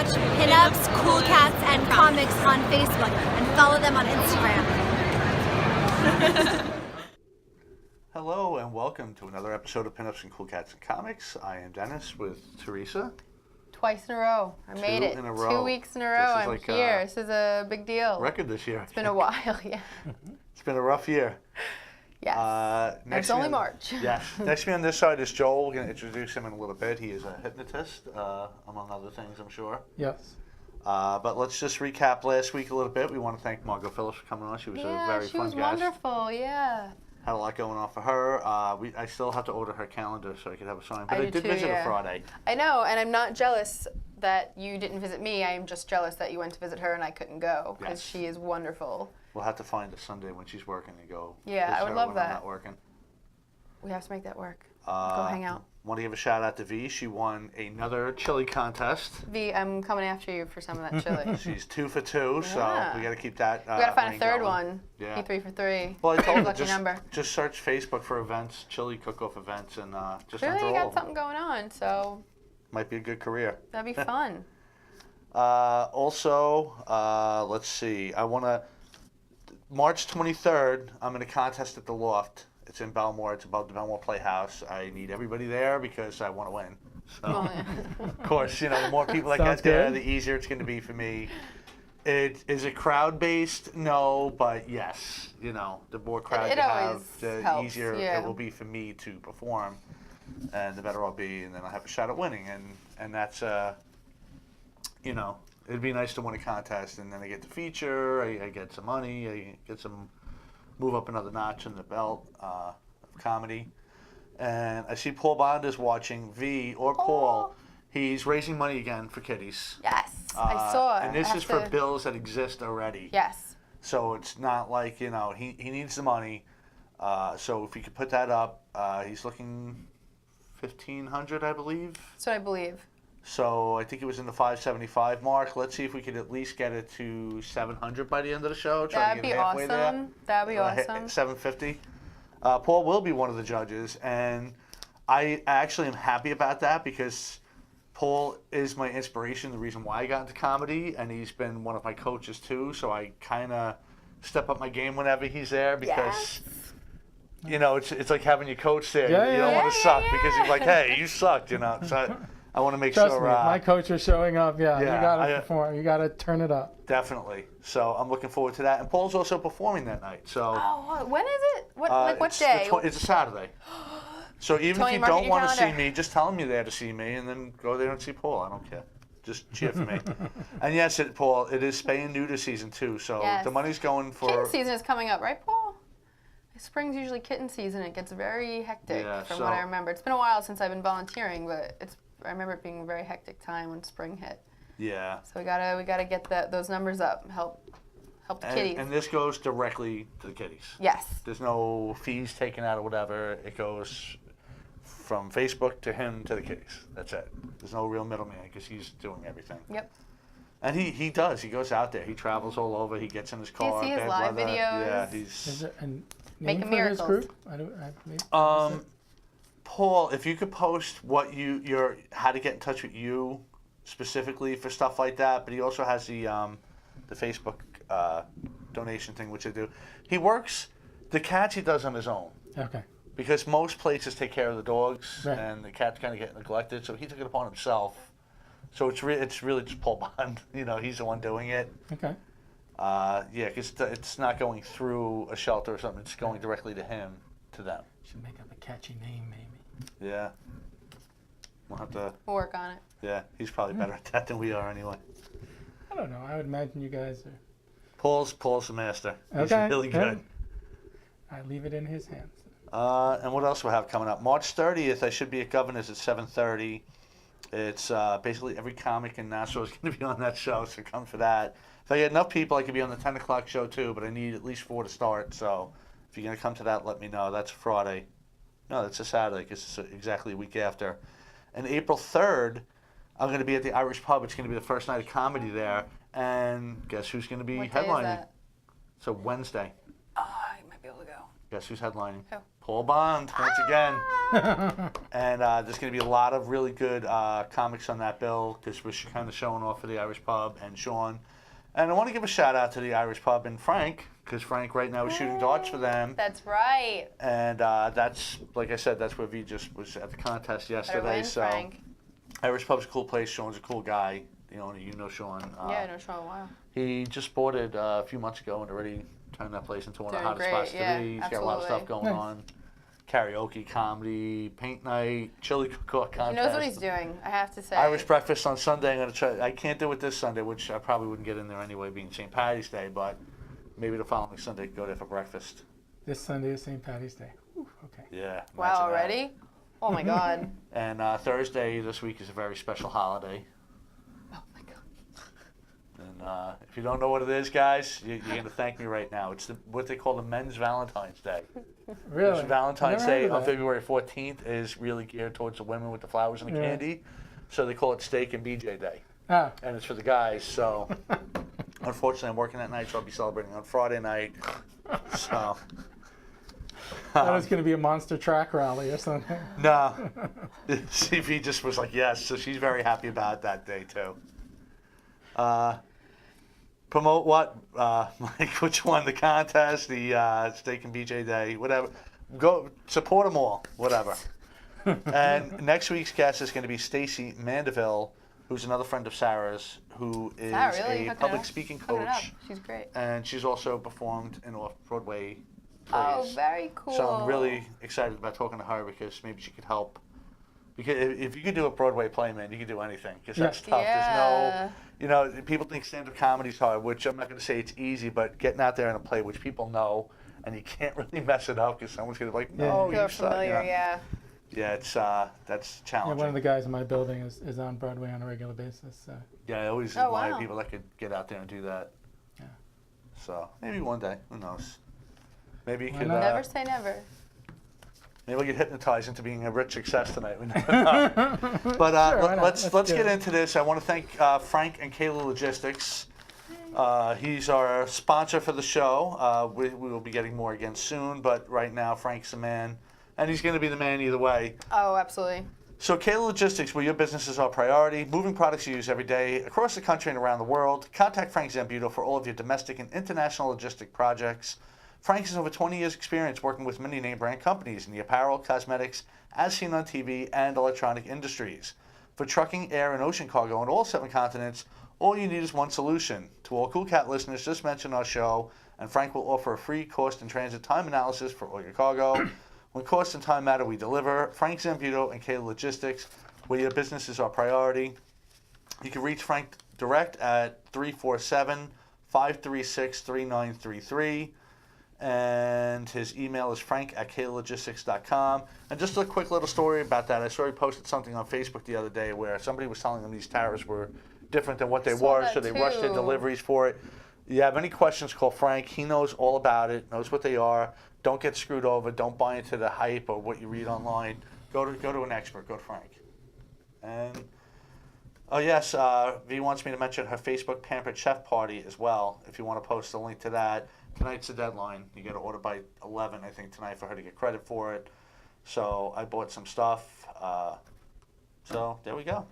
watch Pinups, Cool Cats, and Comics on Facebook and follow them on Instagram. Hello and welcome to another episode of Pinups and Cool Cats and Comics. I am Dennis with Teresa. Twice in a row. I made it. In a row. 2 weeks in a row. I'm like here. This is a big deal. Record this year. It's been a while, yeah. It's been a rough year. Yes. It's only March. Yes. Next to me on this side is Joel. We're going to introduce him in a little bit. He is a hypnotist, among other things, I'm sure. Yes. But let's just recap last week a little bit. We want to thank Margot Phillips for coming on. She was a very she fun was guest. wonderful, yeah. Had a lot going on for her. I still have to order her calendar so I could have a sign. But I did visit her Friday. I know, and I'm not jealous that you didn't visit me. I am just jealous that you went to visit her and I couldn't go because she is wonderful. We'll have to find a Sunday when she's working and go. Yeah, I would love that. I'm not working. We have to make that work. Go hang out. Want to give a shout out to V. She won another chili contest. V, I'm coming after you for some of that chili. She's 2 for 2, so we got to keep that. We got to find a third going. one. Yeah. Be 3 for 3. Well, I told her Lucky number. just search Facebook for events, chili cook-off events, and just Clearly enter you all got of them. something going on, so Might be a good career. that'd be fun. Also, let's see. I want to. March 23rd, I'm in a contest at the Loft. It's in Belmore. It's about the Belmore Playhouse. I need everybody there because I want to win. So, of course, the more people that get there, the easier it's going to be for me. Is it crowd-based? No, but yes. The more crowd you have, the helps, easier it will be for me to perform, and the better I'll be, and then I'll have a shot at winning. And that's, it'd be nice to win a contest, and then I get to feature, I get some money, I get some, move up another notch in the belt of comedy. And I see Paul Bond is watching. V or Paul, he's raising money again for kiddies. Yes, I saw it. And this is for bills that exist already. Yes. So it's not like, he needs the money. So if he could put that up, he's looking $1,500, I believe. That's what I believe. So I think it was in the 575 mark. Let's see if we could at least get it to 700 by the end of the show. That'd be awesome. That'd be awesome. 750. Paul will be one of the judges, and I actually am happy about that because Paul is my inspiration, the reason why I got into comedy, and he's been one of my coaches too. So I kind of step up my game whenever he's there because. It's like having your coach there. Yeah, you don't want to suck because he's like, hey, you sucked, So I want to make Trust sure. me, my coach is showing up. You gotta perform. You gotta turn it up. Definitely. So I'm looking forward to that. And Paul's also performing that night. So. Oh, when is it? What day? It's a Saturday. So even if you don't want to see me, just tell him you're there to see me, and then go there and see Paul. I don't care. Just cheer for me. And yes, Paul, it is spay and neuter season too. So the money's going for. Kitten season is coming up, right, Paul? Spring's usually kitten season. It gets very hectic from what I remember. It's been a while since I've been volunteering, but I remember it being a very hectic time when spring hit. Yeah. So we gotta get those numbers up. Help the kitties. And this goes directly to the kitties. Yes. There's no fees taken out or whatever. It goes from Facebook to him to the kitties. That's it. There's no real middleman because he's doing everything. Yep. And he does. He goes out there. He travels all over. He gets in his car. Do you see his live videos? Yeah, Is there a name Making for miracles. his group? Paul, if you could post what how to get in touch with you specifically for stuff like that, but he also has the Facebook donation thing, which I do. He works the cats. He does on his own. Okay. Because most places take care of the dogs, right. And the cats kind of get neglected, so he took it upon himself. So it's really just Paul Bond. He's the one doing it. Okay. Because it's not going through a shelter or something. It's going directly to him, to them. Should make up a catchy name, maybe. Yeah. We'll have to. We'll work on it. Yeah, he's probably better at that than we are anyway. I don't know. I would imagine you guys are. Paul's the master. He's Okay. really good. I leave it in his hands. And what else we have coming up? March 30th, I should be at Governor's at 7:30. It's basically every comic in Nassau is going to be on that show, so come for that. If I get enough people, I could be on the 10 o'clock show too, but I need at least 4 to start. So if you're going to come to that, let me know. That's Friday. No, that's a Saturday because it's exactly a week after. And April 3rd, I'm going to be at the Irish Pub. It's going to be the first night of comedy there. And guess who's going to be What day is headlining? that? So Wednesday. Oh, I might be able to go. Guess who's headlining? Who? Paul Bond once again. And there's going to be a lot of really good comics on that bill because we're kind of showing off for the Irish Pub and Sean. And I want to give a shout out to the Irish Pub and Frank because Frank right now is shooting darts for them. That's right. And that's, like I said, that's where V just was at the contest yesterday. Win, so Frank. Irish Pub's a cool place. Sean's a cool guy. The owner, you know Sean. Yeah, I know Sean a while. He just bought it a few months ago and already turned that place into one of the hottest Doing spots great, to yeah, be. He's got a lot of stuff going on. Karaoke, comedy, paint night, chili cook-off contest. He knows what he's doing, I have to say. Irish breakfast on Sunday. I'm gonna try. I can't do it this Sunday, which I probably wouldn't get in there anyway, being St. Patty's Day. But maybe the following Sunday, go there for breakfast. This Sunday is St. Patty's Day. Ooh, okay. Yeah. Wow, already? Oh my God. And Thursday this week is a very special holiday. Oh my God. And if you don't know what it is, guys, you're going to thank me right now. It's what they call the Men's Valentine's Day. Really? This Valentine's Day on that. February 14th is really geared towards the women with the flowers and the candy. So they call it Steak and BJ Day. Ah. And it's for the guys. So unfortunately, I'm working that night, so I'll be celebrating on Friday night. So. That was going to be a monster track rally or something. No. CV just was like, yes. So she's very happy about that day, too. Promote what? Mike, which one? The contest, the Steak and BJ Day, whatever. Go support them all, whatever. And next week's guest is going to be Stacy Mandeville, who's another friend of Sarah's, who is a public speaking coach. She's great. And she's also performed in off-Broadway plays. Oh, very cool. So I'm really excited about talking to her because maybe she could help. Because if you could do a Broadway play, man, you could do anything. Because that's tough. Yeah. There's no, people think stand-up comedy's hard, which I'm not going to say it's easy, but getting out there in a play which people know, and you can't really mess it up because someone's going to be like, no, You're you suck. familiar, yeah. Yeah, it's that's challenging. Yeah, one of the guys in my building is on Broadway on a regular basis. So. Yeah, I always admire people that could get out there and do that. Yeah. So maybe one day, who knows? Maybe you could. Never say never. Maybe we'll get hypnotized into being a rich success tonight. We never know. But sure, let's get into this. I want to thank Frank and Kayla Logistics. He's our sponsor for the show. We will be getting more again soon, but right now Frank's the man, and he's going to be the man either way. Oh, absolutely. So Kayla Logistics, where your business is our priority, moving products you use every day across the country and around the world. Contact Frank Zambuto for all of your domestic and international logistic projects. Frank has over 20 years' experience working with many name brand companies in the apparel, cosmetics, as seen on TV, and electronic industries. For trucking, air, and ocean cargo on all 7 continents, all you need is one solution. To all Cool Cat listeners, just mention our show, and Frank will offer a free cost and transit time analysis for all your cargo. When cost and time matter, we deliver. Frank Zambuto and Kayla Logistics, where your business is our priority. You can reach Frank direct at 347-536-3933. And his email is frank@kaylogistics.com. And just a quick little story about that. I saw he posted something on Facebook the other day where somebody was telling them these towers were different than what they were, so they rushed their deliveries for it. If you have any questions, call Frank. He knows all about it, knows what they are. Don't get screwed over. Don't buy into the hype or what you read online. Go to an expert. Go to Frank. And oh yes, V wants me to mention her Facebook Pampered Chef Party as well. If you want to post a link to that. Tonight's the deadline. You got to order by 11, I think, tonight for her to get credit for it. So I bought some stuff. So there we go.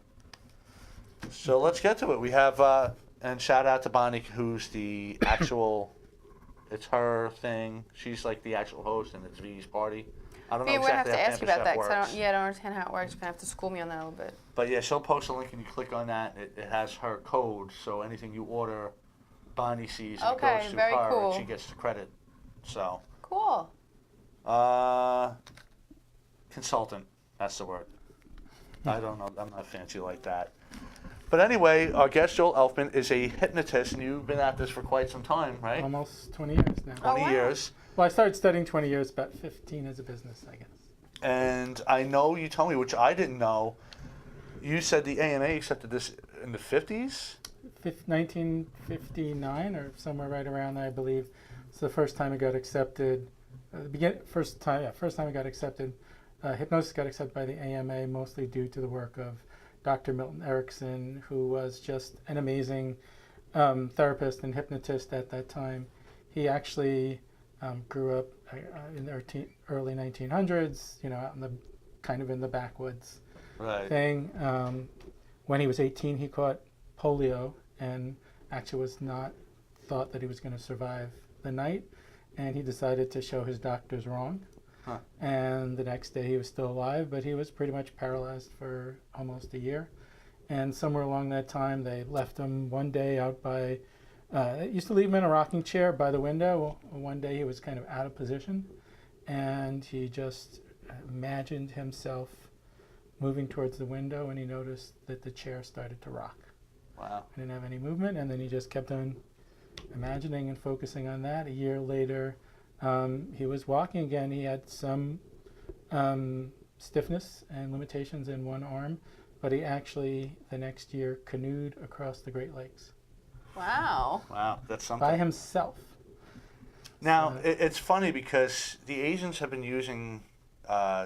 So let's get to it. We have, and shout out to Bonnie, who's the actual, it's her thing. She's like the actual host, and it's V's party. I don't know exactly how have to ask you about that, because I don't understand how it works. You're going to have to school me on that a little bit. But yeah, she'll post a link, and you click on that. It has her code, so anything you order, Bonnie sees and it goes to her, and she gets the credit. So cool. Consultant, that's the word. I don't know. I'm not fancy like that. But anyway, our guest Joel Elfman is a hypnotist, and you've been at this for quite some time, right? Almost 20 years now. 20 years. Well, I started studying 20 years, about 15 as a business, I guess. And I know you told me, which I didn't know. You said the AMA accepted this in the 50s. 1959 or somewhere right around there, I believe. It's the first time it got accepted. First time it got accepted. Hypnosis got accepted by the AMA, mostly due to the work of Dr. Milton Erickson, who was just an amazing therapist and hypnotist at that time. He actually grew up in the early 1900s, out in the kind of in the backwoods Right. thing. When he was 18, he caught polio and actually was not thought that he was going to survive the night, and he decided to show his doctors wrong. Huh. And the next day he was still alive, but he was pretty much paralyzed for almost a year. And somewhere along that time, they left him one day out by, they used to leave him in a rocking chair by the window. One day he was kind of out of position, and he just imagined himself moving towards the window, and he noticed that the chair started to rock. Wow. He didn't have any movement, and then he just kept on imagining and focusing on that. A year later, he was walking again. He had some stiffness and limitations in one arm, but he actually, the next year, canoed across the Great Lakes Wow. Wow. That's something. by himself. Now, it's funny because the Asians have been using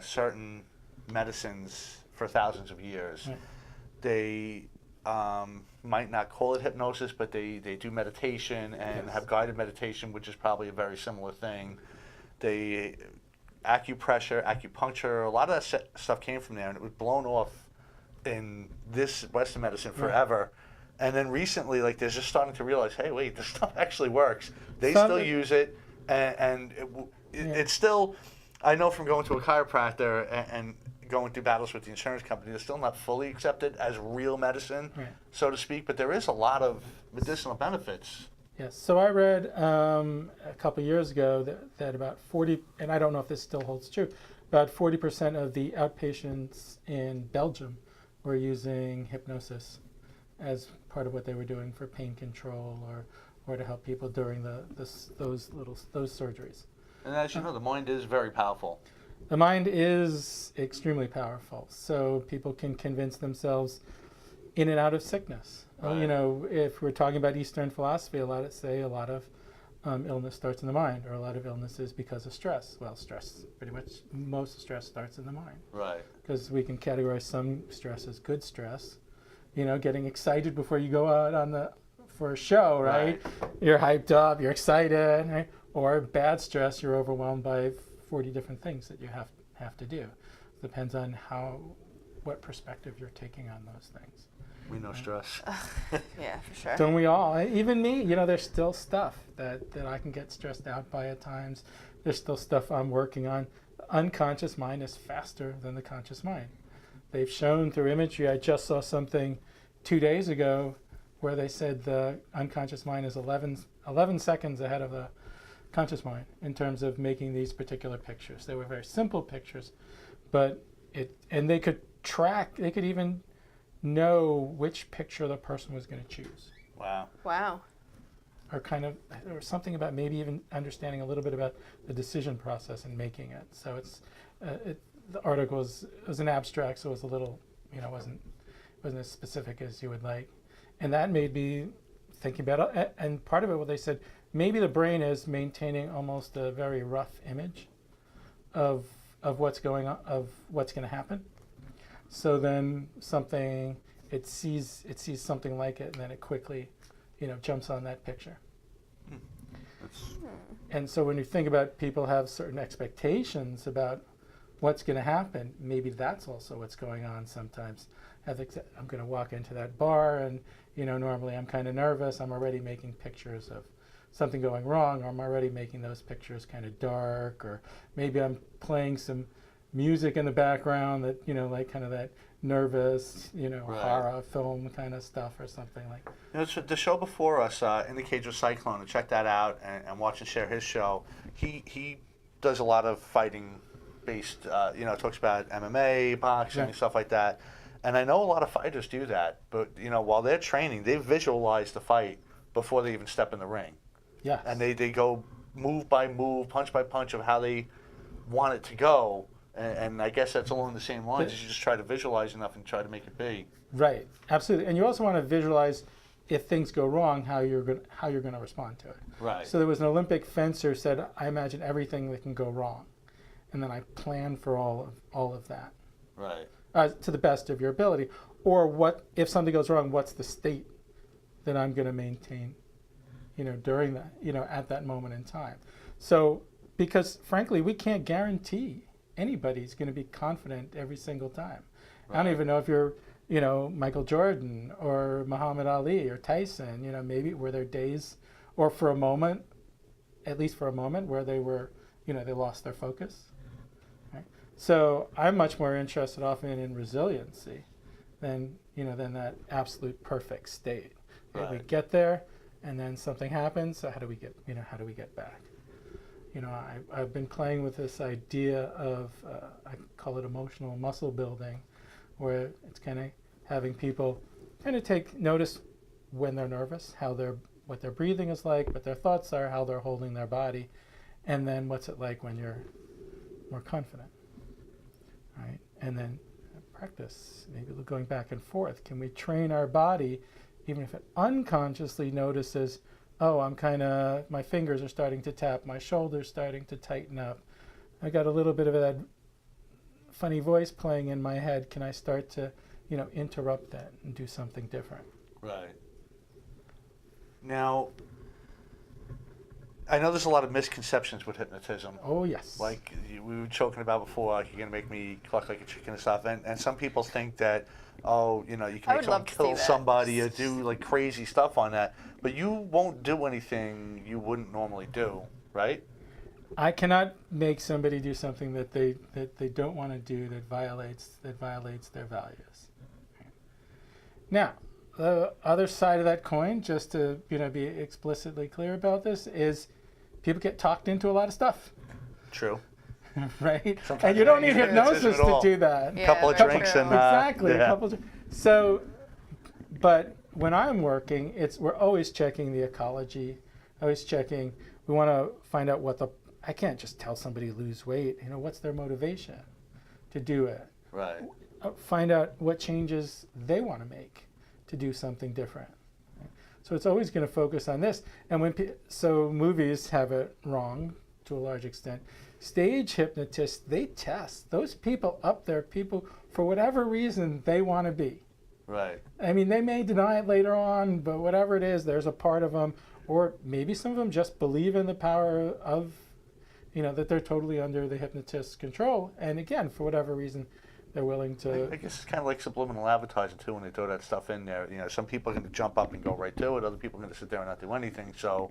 certain medicines for thousands of years. Right. They might not call it hypnosis, but they do meditation and Yes. have guided meditation, which is probably a very similar thing. They acupressure, acupuncture, a lot of that stuff came from there, and it was blown off in this Western medicine forever. And then recently, like, they're just starting to realize, hey, wait, this stuff actually works. They Some still of it- use it, and it's still, I know from going to a chiropractor and going through battles with the insurance company, they're still not fully accepted as real medicine, Right. so to speak, but there is a lot of medicinal benefits. Yes. So I read a couple years ago that about 40, and I don't know if this still holds true, about 40% of the outpatients in Belgium were using hypnosis as part of what they were doing for pain control or to help people during those surgeries. And as you know, the mind is very powerful. The mind is extremely powerful, so people can convince themselves in and out of sickness. Right. If we're talking about Eastern philosophy, a lot of illness starts in the mind, or a lot of illness is because of stress. Well, pretty much most stress starts in the mind, Right. because we can categorize some stress as good stress. Getting excited before you go out for a show, right? You're hyped up, you're excited, right? Or bad stress, you're overwhelmed by 40 different things that you have to do. Depends on what perspective you're taking on those things. We know stress. Yeah, for sure. Don't we all? Even me, there's still stuff that I can get stressed out by at times. There's still stuff I'm working on. The unconscious mind is faster than the conscious mind. They've shown through imagery, I just saw something 2 days ago where they said the unconscious mind is 11 seconds ahead of the conscious mind in terms of making these particular pictures. They were very simple pictures, but they could even know which picture the person was going to choose. Wow. Wow. Or something about maybe even understanding a little bit about the decision process and making it. So the article was an abstract, so it was a little, wasn't as specific as you would like. And that made me thinking about it. And part of it, what they said, maybe the brain is maintaining almost a very rough image of what's going on, of what's going to happen. So then it sees something like it, and then it quickly, jumps on that picture. And so when you think about people have certain expectations about what's going to happen, maybe that's also what's going on sometimes. I'm going to walk into that bar, and normally I'm kind of nervous. I'm already making pictures of something going wrong, or I'm already making those pictures kind of dark, or maybe I'm playing some music in the background that like kind of that nervous horror film kind of stuff or something like. The show before us, In the Cage of Cyclone, and check that out and watch and share his show. He does a lot of fighting based, talks about MMA, boxing, and stuff like that. And I know a lot of fighters do that, but while they're training, they visualize the fight before they even step in the ring. Yeah. And they go move by move, punch by punch of how they want it to go. And I guess that's along the same lines. You just try to visualize enough and try to make it be. Right, absolutely. And you also want to visualize if things go wrong, how you're going to respond to it. Right. So there was an Olympic fencer who said, I imagine everything that can go wrong, and then I plan for all of that. Right. To the best of your ability. Or what if something goes wrong? What's the state that I'm going to maintain, during that, at that moment in time? So, because frankly, we can't guarantee anybody's going to be confident every single time. Right. I don't even know if you're, Michael Jordan or Muhammad Ali or Tyson, maybe were there days or for a moment, at least for a moment, where they were, they lost their focus. Right? So I'm much more interested often in resiliency than that absolute perfect state. Right. We get there and then something happens, so how do we get back? I've been playing with this idea of, I call it emotional muscle building, where it's kind of having people kind of take notice when they're nervous, what their breathing is like, what their thoughts are, how they're holding their body, and then what's it like when you're more confident, right? And then practice, maybe going back and forth. Can we train our body, even if it unconsciously notices, oh, my fingers are starting to tap, my shoulders starting to tighten up, I got a little bit of that funny voice playing in my head, can I start to, interrupt that and do something different? Right. Now, I know there's a lot of misconceptions with hypnotism. Oh, yes. Like we were joking about before, like you're going to make me cluck like a chicken and stuff. And some people think that, you can make someone kill somebody or do like crazy stuff on that. But you won't do anything you wouldn't normally do, right? I cannot make somebody do something that they don't want to do that violates their values. Now, the other side of that coin, just to be explicitly clear about this, is people get talked into a lot of stuff. True. Right? Sometimes and you don't need hypnosis to do that. A couple of drinks and exactly. Yeah. A couple. So, but when I'm working, we're always checking the ecology. Always checking. We want to find out I can't just tell somebody to lose weight. What's their motivation to do it? Right. Find out what changes they want to make to do something different. So it's always going to focus on this. And so movies have it wrong to a large extent. Stage hypnotists, they test those people up there, people for whatever reason they want to be. Right. I mean, they may deny it later on, but whatever it is, there's a part of them, or maybe some of them just believe in the power of, that they're totally under the hypnotist's control. And again, for whatever reason, they're willing to. I guess it's kind of like subliminal advertising too when they throw that stuff in there. Some people are going to jump up and go right to it. Other people are going to sit there and not do anything. So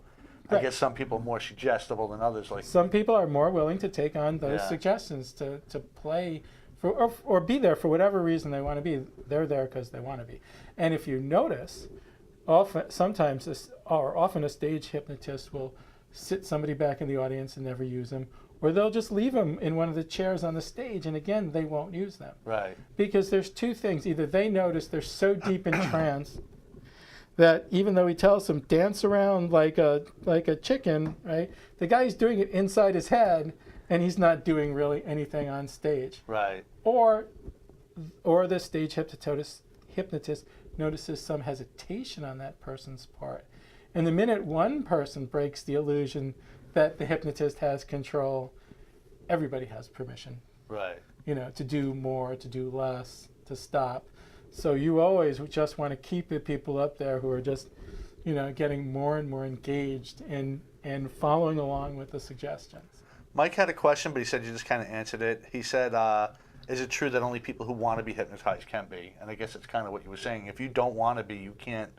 right. I guess some people are more suggestible than others. Like some people are more willing to take on those suggestions to play for or be there for whatever reason they want to be. They're there because they want to be. And if you notice, often a stage hypnotist will sit somebody back in the audience and never use them. Or they'll just leave them in one of the chairs on the stage, and again, they won't use them. Right. Because there's two things. Either they notice they're so deep in trance that even though he tells them dance around like a chicken, right? The guy's doing it inside his head, and he's not doing really anything on stage. Right. Or the stage hypnotist notices some hesitation on that person's part. And the minute one person breaks the illusion that the hypnotist has control, everybody has permission. Right. To do more, to do less, to stop. So you always just want to keep the people up there who are just, getting more and more engaged and following along with the suggestions. Mike had a question, but he said you just kind of answered it. He said, is it true that only people who want to be hypnotized can be? And I guess it's kind of what you were saying. If you don't want to be, you can't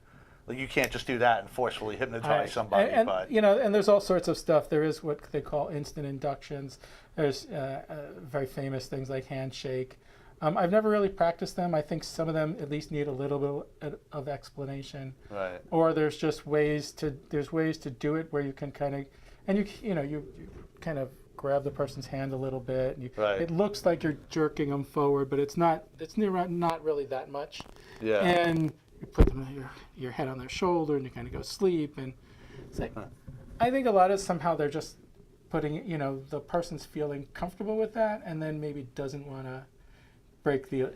just do that and forcefully hypnotize somebody. And and there's all sorts of stuff. There is what they call instant inductions. There's very famous things like handshake. I've never really practiced them. I think some of them at least need a little bit of explanation. Right. Or there's just ways to do it where you can kind of, and you kind of grab the person's hand a little bit. And it looks like you're jerking them forward, but it's not. It's not really that much. Yeah. And you put your head on their shoulder and you kind of go sleep, and it's like, I think a lot of somehow they're just putting, the person's feeling comfortable with that, and then maybe doesn't want to break the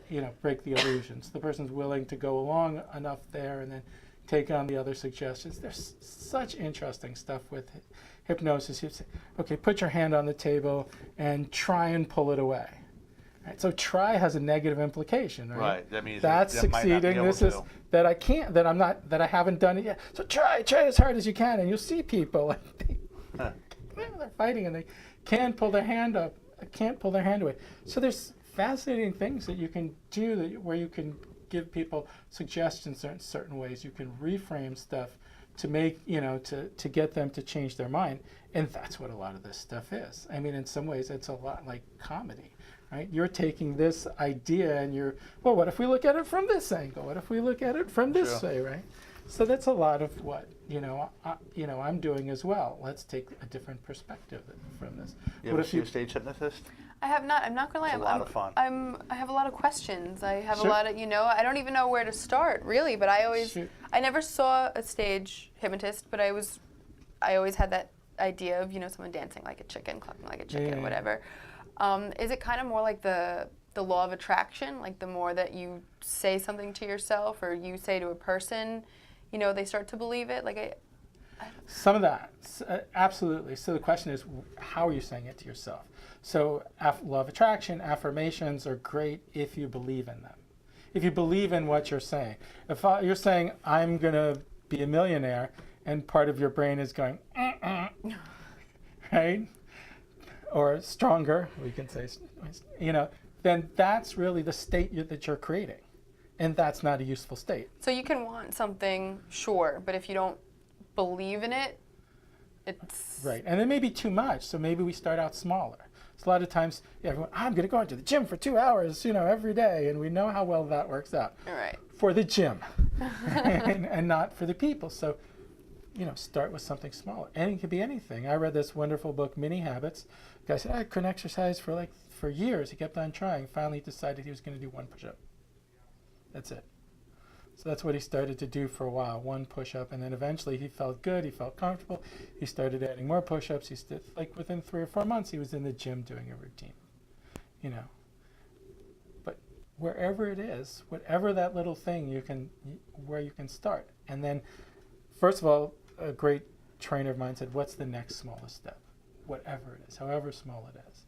illusions. The person's willing to go along enough there and then take on the other suggestions. There's such interesting stuff with hypnosis. You say, okay, put your hand on the table and try and pull it away. Right, so try has a negative implication, right? Right. That means that's succeeding. This is that I can't, that I'm not, that I haven't done it yet. So try as hard as you can, and you'll see people. they're fighting, and they can't pull their hand up, can't pull their hand away. So there's fascinating things that you can do where you can give people suggestions in certain ways. You can reframe stuff to make, to get them to change their mind. And that's what a lot of this stuff is. I mean, in some ways, it's a lot like comedy, right? You're taking this idea and well, what if we look at it from this angle? What if we look at it from this way, right? So that's a lot of what, I'm doing as well. Let's take a different perspective from this. You ever see a stage hypnotist? I have not. I'm not gonna lie. It's a lot of fun. I have a lot of questions. I have Sure. a lot of, I don't even know where to start really. But I never saw a stage hypnotist, but I always had that idea of someone dancing like a chicken, clucking like a chicken, Yeah. whatever. Is it kind of more like the law of attraction? Like the more that you say something to yourself or you say to a person, they start to believe it. Like Some of that, absolutely. So the question is, how are you saying it to yourself? So law of attraction, affirmations are great if you believe in them. If you believe in what you're saying. If you're saying, I'm going to be a millionaire, and part of your brain is going, right? Or stronger, we can say, then that's really the state that you're creating. And that's not a useful state. So you can want something, sure, but if you don't believe in it, it's... Right, and it may be too much, so maybe we start out smaller. So a lot of times, everyone, I'm going to go into the gym for 2 hours, every day, and we know how well that works out. All right. For the gym, and not for the people. So, start with something smaller. And it could be anything. I read this wonderful book, Mini Habits. The guy said, I couldn't exercise for years. He kept on trying. Finally, decided he was going to do 1 push-up. That's it. So that's what he started to do for a while, 1 push-up, and then eventually he felt good, he felt comfortable, he started adding more push-ups. Within 3 or 4 months, he was in the gym doing a routine, But wherever it is, whatever that little thing where you can start. And then, first of all, a great trainer of mine said, what's the next smallest step? Whatever it is, however small it is,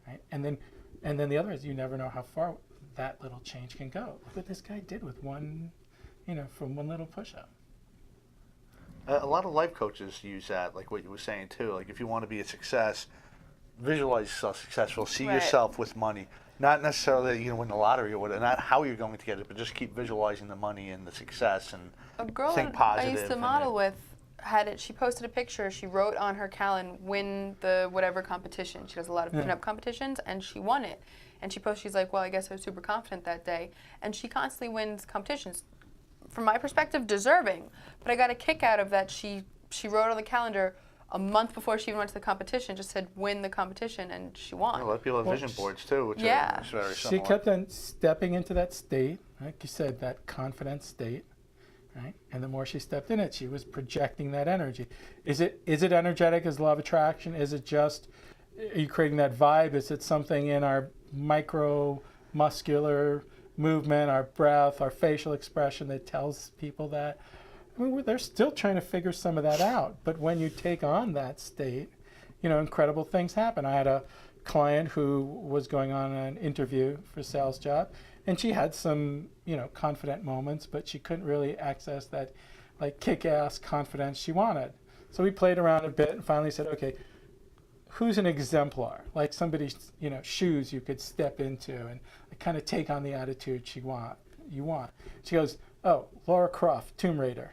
right? And then the other is you never know how far that little change can go. Look what this guy did with from 1 little push-up. A lot of life coaches use that, like what you were saying too. Like if you want to be a success, visualize yourself successful. See Right. yourself with money. Not necessarily that you win the lottery or whatever, not how you're going to get it, but just keep visualizing the money and the success and A girl think I positive. used to and model with she posted a picture, she wrote on her calendar, win the whatever competition. She does a lot of pin-up competitions, and she won it. And she's like, well, I guess I was super confident that day. And she constantly wins competitions. From my perspective, deserving. But I got a kick out of that. She wrote on the calendar a month before she even went to the competition, just said win the competition, and she won. A lot of people have Well, vision boards too, which Yeah. are very She similar. kept on stepping into that state, like you said, that confident state, right? And the more she stepped in it, she was projecting that energy. Is it energetic as law of attraction? Is it just, are you creating that vibe? Is it something in our micro-muscular movement, our breath, our facial expression that tells people that? I mean, they're still trying to figure some of that out. But when you take on that state, incredible things happen. I had a client who was going on an interview for a sales job, and she had some, confident moments, but she couldn't really access that, like, kick-ass confidence she wanted. So we played around a bit and finally said, okay, who's an exemplar? Like somebody's, shoes you could step into and kind of take on the attitude you want. She goes, oh, Laura Croft, Tomb Raider.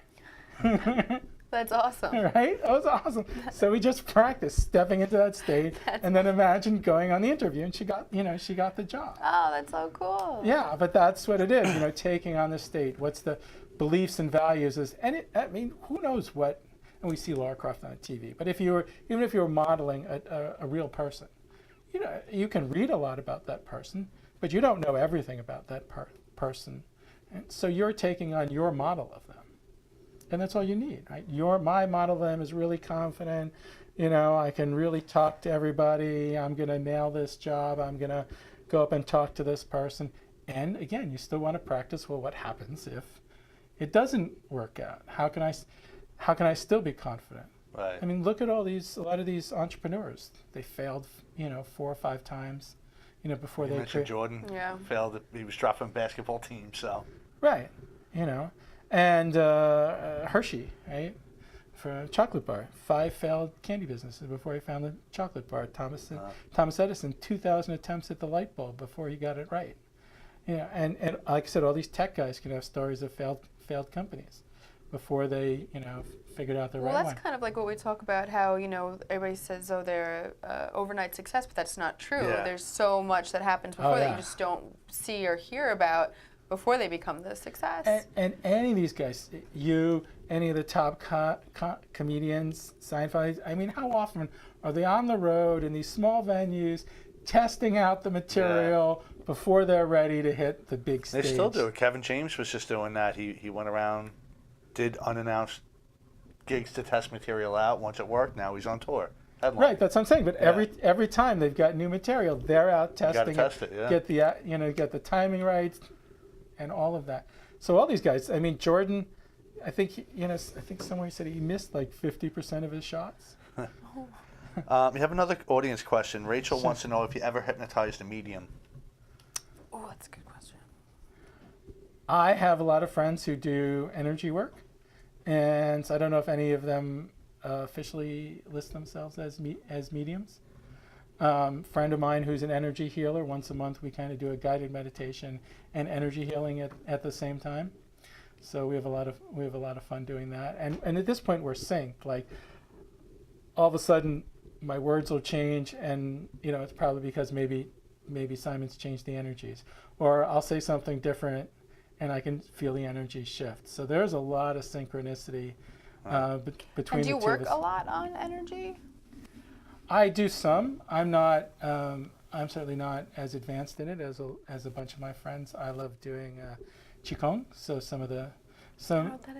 That's awesome. Right? That was awesome. So we just practiced stepping into that state and then imagine going on the interview, and she got the job. Oh, that's so cool. Yeah, but that's what it is, taking on the state. What's the beliefs and values is, and who knows what, and we see Laura Croft on TV, but even if you were modeling a real person, you can read a lot about that person, but you don't know everything about that person. And so you're taking on your model of them. And that's all you need, right? My model of them is really confident. I can really talk to everybody. I'm going to nail this job. I'm going to go up and talk to this person. And again, you still want to practice, well, what happens if it doesn't work out? How can I still be confident? Right. I mean, look at a lot of these entrepreneurs. They failed, 4 or 5 times, before You they mentioned Jordan. Yeah. Failed. He was dropping basketball team, so. Right, and Hershey, right? for a chocolate bar. 5 failed candy businesses before he found the chocolate bar. Thomas Edison, 2,000 attempts at the light bulb before he got it right. Yeah, and like I said, all these tech guys can have stories of failed companies before they, figured out the Well, right that's one. kind of like what we talk about, how, everybody says, oh, they're overnight success, but that's not true. Yeah. There's so much that happens before that yeah. you just don't see or hear about before they become the success. And any of these guys, any of the top comedians, Seinfeld, I mean, how often are they on the road in these small venues testing out the material before they're ready to hit the big stage? They still do it. Kevin James was just doing that. He went around, did unannounced gigs to test material out. Once it worked, now he's on tour. Headline. Right, that's what I'm saying. But every time they've got new material, they're out testing test it, yeah. get the get the timing right, and all of that. So all these guys, I mean, Jordan, I think I think somewhere he said he missed like 50% of his shots. We have another audience question. Rachel wants to know if you ever hypnotized a medium. Oh, that's a good question. I have a lot of friends who do energy work, and so I don't know if any of them officially list themselves as mediums. Friend of mine who's an energy healer, once a month we kind of do a guided meditation and energy healing at the same time. So we have a lot of fun doing that. And at this point we're synced. Like all of a sudden my words will change, and it's probably because maybe Simon's changed the energies, or I'll say something different and I can feel the energy shift. So there's a lot of synchronicity between And do you the two work of us. a lot on energy? I do some. I'm not. I'm certainly not as advanced in it as a bunch of my friends. I love doing qigong. So I don't know what that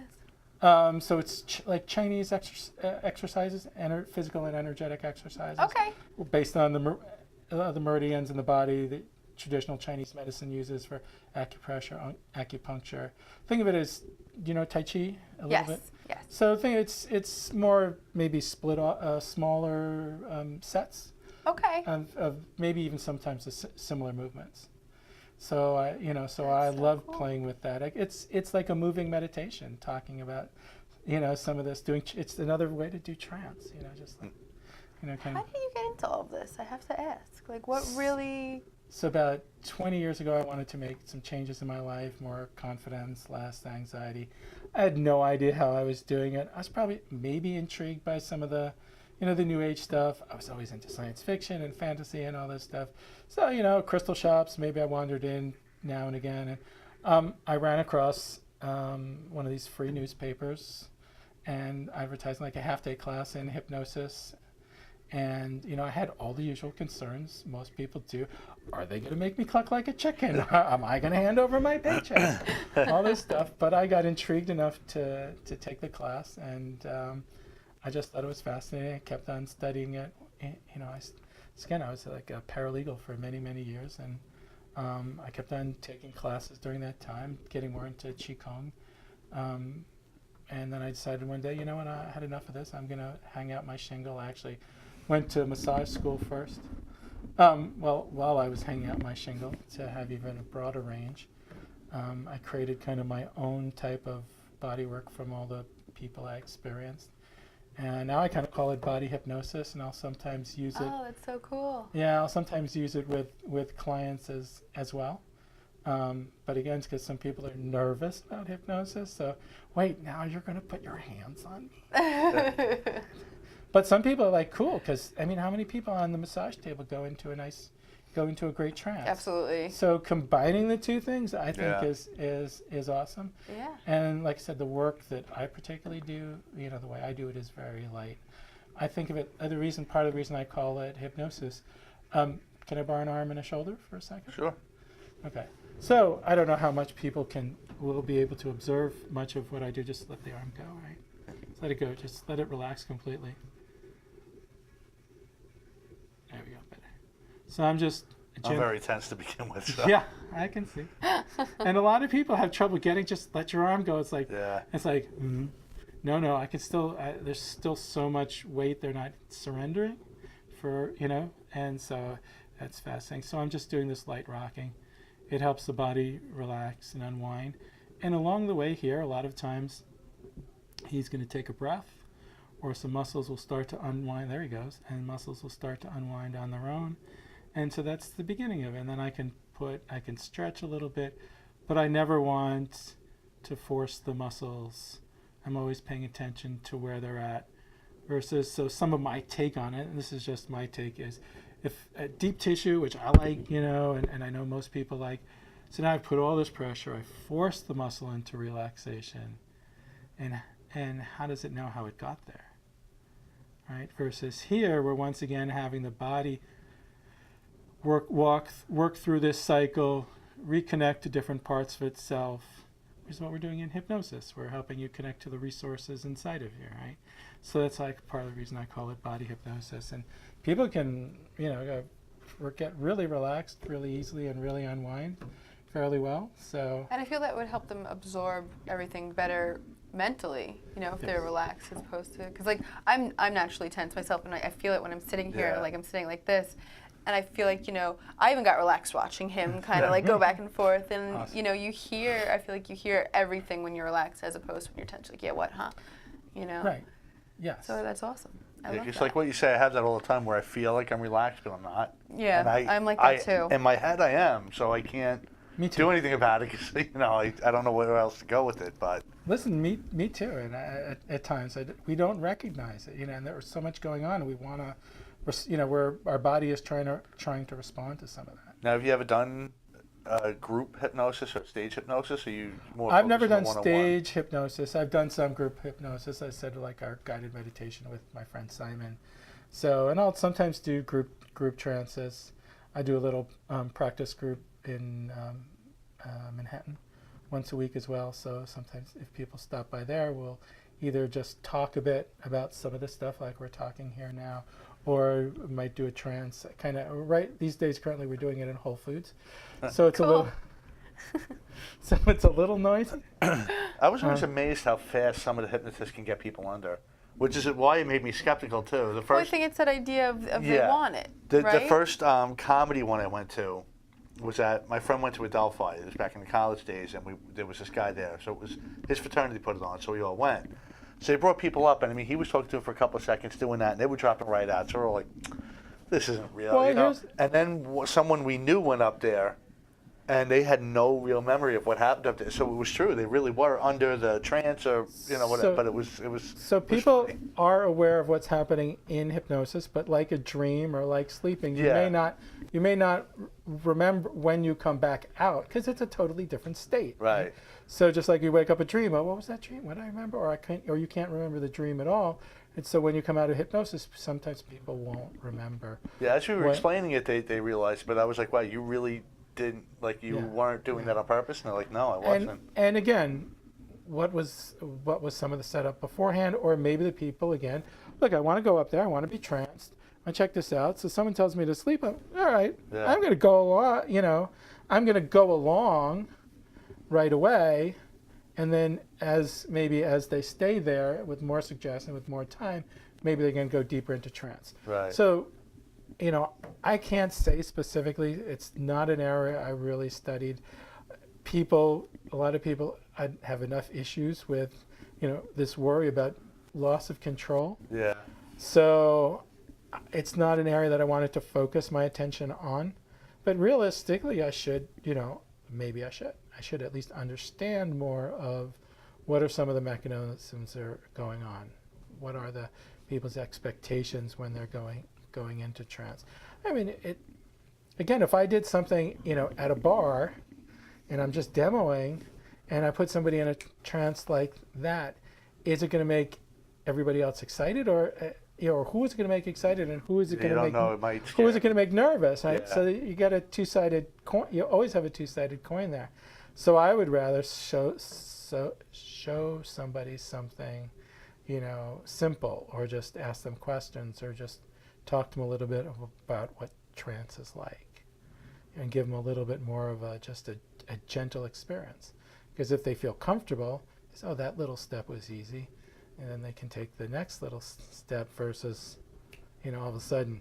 is. so it's like Chinese exercises, physical and energetic exercises. Okay. Based on the meridians in the body that traditional Chinese medicine uses for acupressure, acupuncture. Think of it as Tai Chi a little bit. Yes. So I think it's more maybe split smaller sets Okay. of maybe even sometimes similar movements. So I I so love cool. playing with that. It's like a moving meditation, talking about some of this it's another way to do trance. Just like kind How of. did you get into all of this? I have to ask. Like, what really? So about 20 years ago, I wanted to make some changes in my life, more confidence, less anxiety. I had no idea how I was doing it. I was probably maybe intrigued by some of the, the new age stuff. I was always into science fiction and fantasy and all this stuff. So, crystal shops, maybe I wandered in now and again. And I ran across one of these free newspapers and advertising like a half-day class in hypnosis. And, I had all the usual concerns most people do. Are they going to make me cluck like a chicken? Am I going to hand over my paycheck? All this stuff. But I got intrigued enough to take the class, and I just thought it was fascinating. I kept on studying it. I was like a paralegal for many, many years, and I kept on taking classes during that time, getting more into Qigong. And then I decided one day, when I had enough of this, I'm going to hang out my shingle. I actually went to massage school first. While I was hanging out my shingle to have even a broader range, I created kind of my own type of body work from all the people I experienced. And now I kind of call it body hypnosis, and I'll sometimes use it. Oh, that's so cool. Yeah, I'll sometimes use it with clients as well. But again, it's because some people are nervous about hypnosis. So, wait, now you're going to put your hands on me? But some people are like, cool, because, how many people on the massage table go into a great trance? Absolutely. So combining the two things, I think, Yeah. is awesome. Yeah. And like I said, the work that I particularly do, the way I do it is very light. I think of it, part of the reason I call it hypnosis. Can I borrow an arm and a shoulder for a second? Sure. Okay. So I don't know how much people will be able to observe much of what I do. Just let the arm go, right? Just let it go. Just let it relax completely. There we go. Better. So I'm just. I'm very tense to begin with. So. Yeah, I can see. And a lot of people have trouble just let your arm go. It's like, Yeah. No, I can still, there's still so much weight they're not surrendering and so that's fascinating. So I'm just doing this light rocking. It helps the body relax and unwind. And along the way here, a lot of times he's going to take a breath, or some muscles will start to unwind. There he goes. And muscles will start to unwind on their own. And so that's the beginning of it. And then I can stretch a little bit, but I never want to force the muscles. I'm always paying attention to where they're at. Versus, so some of my take on it, and this is just my take, is if deep tissue, which I like, and I know most people like, so now I put all this pressure, I force the muscle into relaxation, and how does it know how it got there, right? Versus here, we're once again having the body work through this cycle, reconnect to different parts of itself, which is what we're doing in hypnosis. We're helping you connect to the resources inside of you, right? So that's like part of the reason I call it body hypnosis. And people can, get really relaxed really easily and really unwind fairly well. So. And I feel that would help them absorb everything better mentally, if they're relaxed as opposed to, because like I'm naturally tense myself, and I feel it when I'm sitting here, like I'm sitting like this. And I feel like, I even got relaxed watching him kind of like go back and forth. And, Awesome. I feel like you hear everything when you're relaxed as opposed to when you're tense. Like, yeah, what, huh? Right. Yes. So that's awesome. I love It's that. like what you say. I have that all the time where I feel like I'm relaxed, but I'm not. Yeah, And I'm like that too. In my head, I am, so I can't Me too. do anything about it because I don't know where else to go with it. But Listen, me too. And at times we don't recognize it, and there's so much going on, and we want to. Where our body is trying to respond to some of that. now, have you ever done group hypnosis or stage hypnosis? Or you more? I've never done focused on one-on-one? stage hypnosis. I've done some group hypnosis. I said like our guided meditation with my friend Simon. So, and I'll sometimes do group trances. I do a little practice group in Manhattan once a week as well. So sometimes if people stop by there, we'll either just talk a bit about some of the stuff like we're talking here now, or we might do a trance kind of right these days. Currently, we're doing it in Whole Foods, so it's a little, so it's a little noisy. I was always amazed how fast some of the hypnotists can get people under, which is why it made me skeptical too. The Well, I first, think it's that idea of they want it, the right? first comedy one I went to was at my friend went to Adelphi. It was back in the college days, and there was this guy there. So it was his fraternity put it on, so we all went. So they brought people up, and I mean, he was talking to them for a couple of seconds doing that, and they were dropping right out. So we're all like, this isn't real. Well, And then someone we knew went up there, and they had no real memory of what happened up there. So it was true. They really were under the trance or, whatever. So- But it was. So people funny. are aware of what's happening in hypnosis, but like a dream or like sleeping, you may not remember when you come back out because it's a totally different state. Right. So just like you wake up a dream, oh, what was that dream? What did I remember? Or you can't remember the dream at all. And so when you come out of hypnosis, sometimes people won't remember. Yeah, as we were What- explaining it, they realized. But I was like, wow, you really didn't, like, you Yeah. weren't doing that on purpose? And they're like, no, I wasn't. And again, what was some of the setup beforehand, or maybe the people again, look, I want to go up there, I want to be tranced, I check this out. So someone tells me to sleep, all right, Yeah. I'm going to go along, I'm going to go along right away, and then as they stay there with more suggestion, with more time, maybe they're going to go deeper into trance. Right. So, I can't say specifically. It's not an area I really studied. A lot of people have enough issues with, this worry about loss of control. Yeah. So it's not an area that I wanted to focus my attention on. But realistically, I should, maybe I should. I should at least understand more of what are some of the mechanisms that are going on. What are the people's expectations when they're going into trance? I mean, again, if I did something, at a bar, and I'm just demoing, and I put somebody in a trance like that, is it going to make everybody else excited, or or who is it going to make excited, and who is it You going to don't make know. It might who is scare it going to make nervous? Right? Yeah. So you got a two-sided coin. You always have a two-sided coin there. So I would rather show somebody something, simple, or just ask them questions, or just talk to them a little bit about what trance is like, and give them a little bit more of just a gentle experience. Because if they feel comfortable, they say, oh, that little step was easy, and then they can take the next little step versus, all of a sudden,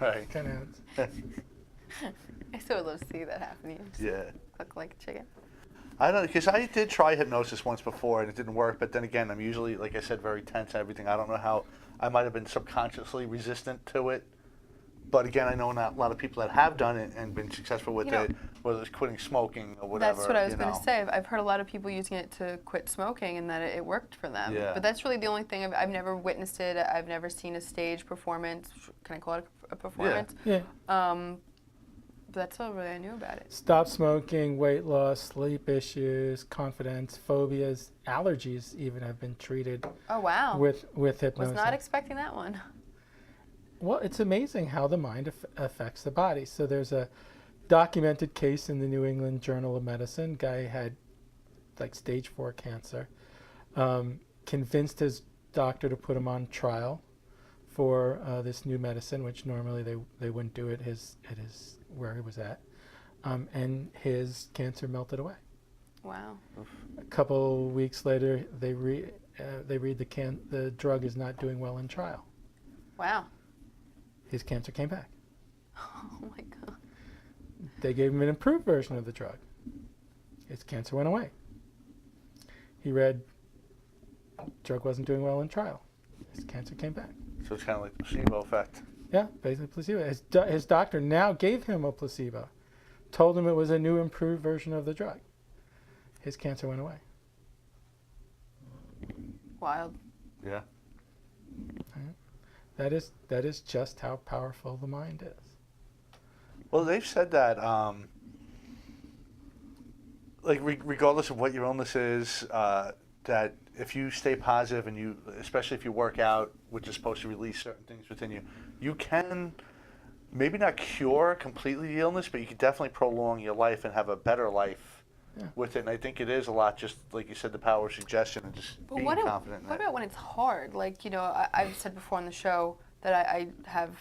Right. kind of. I still would love to see that happen. You just Yeah. cluck like a chicken. I don't, because I did try hypnosis once before and it didn't work. But then again, I'm usually, like I said, very tense and everything. I don't know how I might have been subconsciously resistant to it. But again, I know not a lot of people that have done it and been successful with it, whether it's quitting smoking or whatever. That's what I was going to say. I've heard a lot of people using it to quit smoking and that it worked for them. Yeah. But that's really the only thing. I've never witnessed it. I've never seen a stage performance. Can I call it a performance? Yeah. But that's all really I knew about it. Stop smoking, weight loss, sleep issues, confidence, phobias, allergies even have been treated Oh, wow. with hypnosis. Was not expecting that one. Well, it's amazing how the mind affects the body. So there's a documented case in the New England Journal of Medicine. Guy had like stage 4 cancer. Convinced his doctor to put him on trial for this new medicine, which normally they wouldn't do at his where he was at. And his cancer melted away. Wow. A couple weeks later, they read the drug is not doing well in trial. Wow. His cancer came back. Oh, my God. They gave him an improved version of the drug. His cancer went away. He read, drug wasn't doing well in trial. His cancer came back. So it's kind of like the placebo effect. Yeah, basically placebo. His doctor now gave him a placebo, told him it was a new improved version of the drug. His cancer went away. Wild. Yeah. That is just how powerful the mind is. Well, they've said that, like, regardless of what your illness is, that if you stay positive and you, especially if you work out, which is supposed to release certain things within you, you can maybe not cure completely the illness, but you can definitely prolong your life and have a better life with it. And I think it is a lot, just like you said, the power of suggestion and just being confident in What it. about when it's hard? Like, I've said before on the show that I have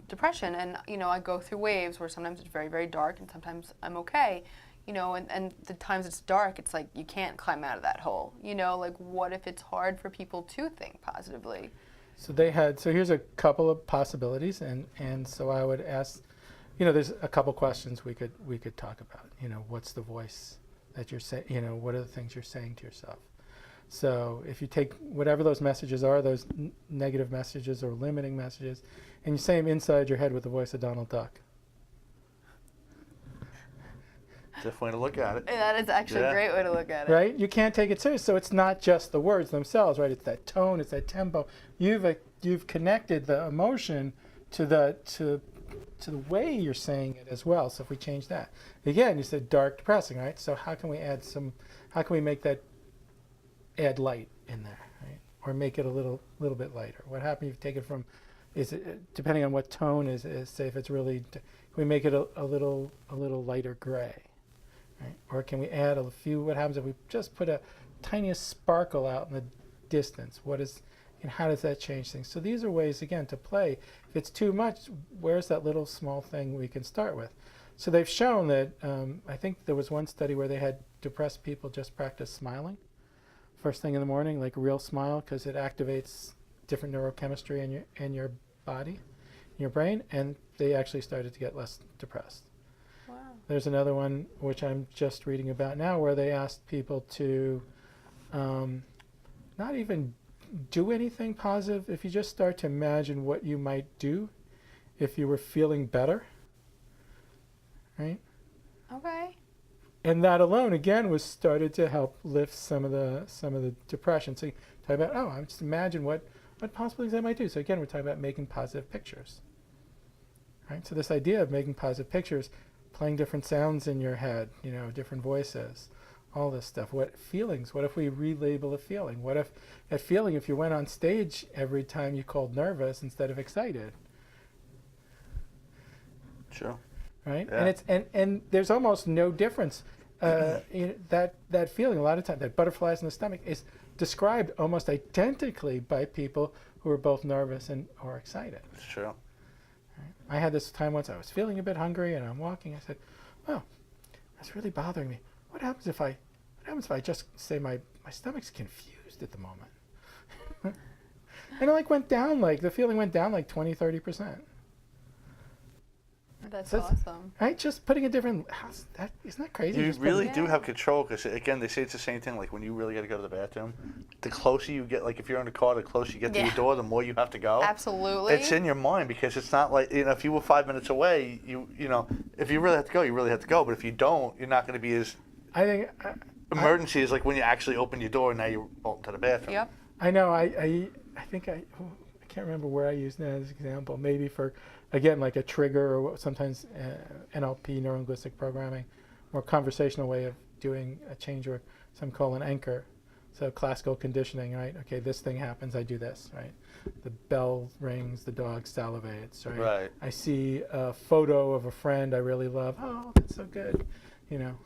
depression, and, I go through waves where sometimes it's very, very dark and sometimes I'm okay. And the times it's dark, it's like you can't climb out of that hole. Like, what if it's hard for people to think positively? So here's a couple of possibilities, and so I would ask, there's a couple questions we could talk about. What's the voice that you're saying? What are the things you're saying to yourself? So if you take whatever those messages are, those negative messages or limiting messages, and you say them inside your head with the voice of Donald Duck. Different way to look at it. That is actually a great way to look at it. Right? You can't take it serious. So it's not just the words themselves, right? It's that tone, it's that tempo. You've connected the emotion to the way you're saying it as well. So if we change that, again, you said dark, depressing, right? So how can we make that add light in there, right? Or make it a little bit lighter? What happens if you take it from, is it depending on what tone is say if it's really, can we make it a little lighter gray? Right? Or can we add a few? What happens if we just put a tiniest sparkle out in the distance? How does that change things? So these are ways, again, to play. If it's too much, where's that little small thing we can start with? So they've shown that, I think there was one study where they had depressed people just practice smiling first thing in the morning, like a real smile, because it activates different neurochemistry in your body, in your brain, and they actually started to get less depressed. Wow. There's another one, which I'm just reading about now, where they asked people to not even do anything positive. If you just start to imagine what you might do if you were feeling better, right? Okay. And that alone, again, was started to help lift some of the depression. So you talk about, I just imagine what possible things I might do. So again, we're talking about making positive pictures, right? So this idea of making positive pictures, playing different sounds in your head, different voices, all this stuff. What feelings? What if we relabel a feeling? What if that feeling, if you went on stage every time you called nervous instead of excited? Sure. Right? Yeah. And it's and there's almost no difference. That feeling, a lot of times, that butterflies in the stomach, is described almost identically by people who are both nervous or excited. It's true. Right? I had this time once I was feeling a bit hungry and I'm walking. I said, "Oh, that's really bothering me. What happens if I just say my stomach's confused at the moment?" And it went down, the feeling went down 20-30%. That's So it's- awesome. Right? Just putting a different. Isn't that crazy? You Just putting- really do Yeah. have control because, again, they say it's the same thing. Like when you really got to go to the bathroom, the closer you get, like if you're in a car, the closer you get to your Yeah. door, the more you have to go. Absolutely. It's in your mind because it's not like, if you were 5 minutes away, you know, if you really have to go, you really have to go. But if you don't, you're not going to be as I think. emergency as like when you actually open your door and now you're bolting to the bathroom. Yep. I know. I think I can't remember where I used that as an example. Maybe for, again, like a trigger or sometimes NLP, neuro-linguistic programming, more conversational way of doing a change, or some call an anchor. So classical conditioning, right? Okay, this thing happens, I do this, right? The bell rings, the dog salivates, right? Right. I see a photo of a friend I really love. Oh, that's so good. You know,